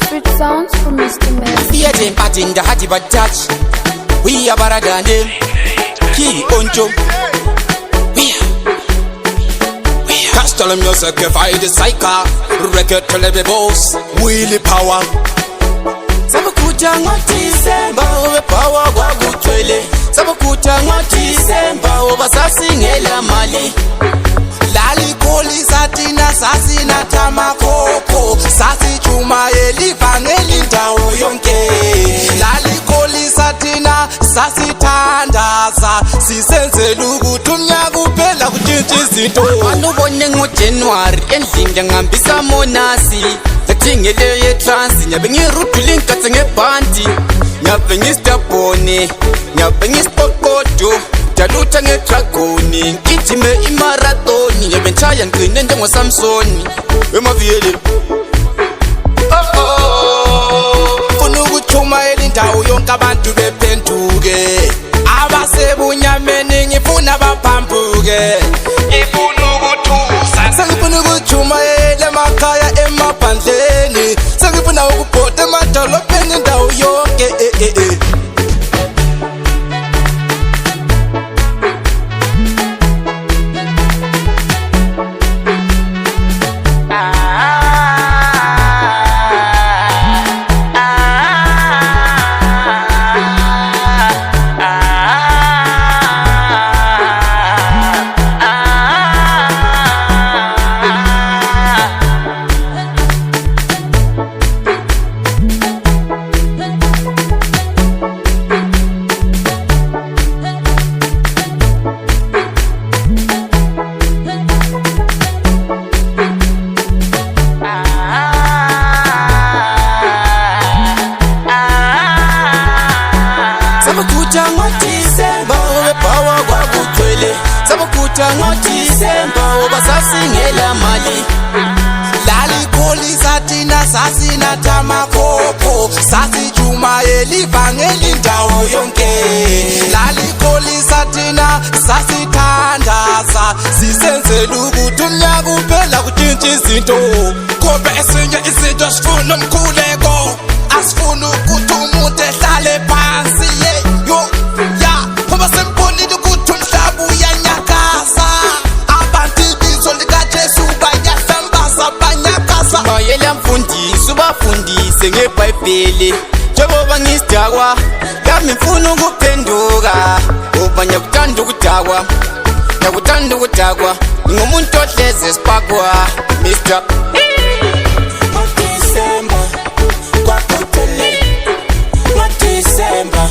Sweet sounds from Mr. Mess. We are them parting the hearty but touch. We are better than them. Key oncho. We are Castle music fight the psycho. Record to the boss. Willy power. Sabakuja ngotisemba owe power kwa kutwele. Sabakuja ngotisemba oba sasingela mali. Lali koli satina sasina tamakoko. Sasi chuma elivangeli ndawo yonke. Lali koli satina sasi tandaza. Sisenzela ukuthi umnyaka uphela kutshintsha izinto. Anubone ngoJanuary endlini ngihambisa monasi. Ngele ye trans nyabe ngirudu linkathe ngebhandi nyabe ngistabone nyabe ngispokodo dalutha ngedragoni ngijime imarathon nyabe nchaya ngqine njengo Samson emaviyeli funa ukuchuma elindawo yonke abantu bephenduke abasebunyameni ngifuna baphambuke ngifuna ukuthusa sengifuna ukuchuma emakhaya emaphandleni sengifuna ukubhoda emadolobheni indawo yonke Sabakuja ngoDisemba owe power kwa kutwele. Sabakuja ngoDisemba oba sasingela mali. Lali koli satina sasina tamakoko. Sasi chuma elivangeli ndawo yonke. Lali koli satina sasi tandaza. Sisenzela ukuthi umnyaka uphela kutshintsha izinto. Kodwa esinye izinto sifuna umkhuleko. Asifuna ukuthi umuntu ehlale phansi. Ubafundise ngeBhayibheli njengoba ngisidakwa yami mfuna ukuphenduka ngoba ngiyakuthanda ukudakwa ngingumuntu ohleze esipakwa Mr. ngoDisemba kwakuthele ngoDisemba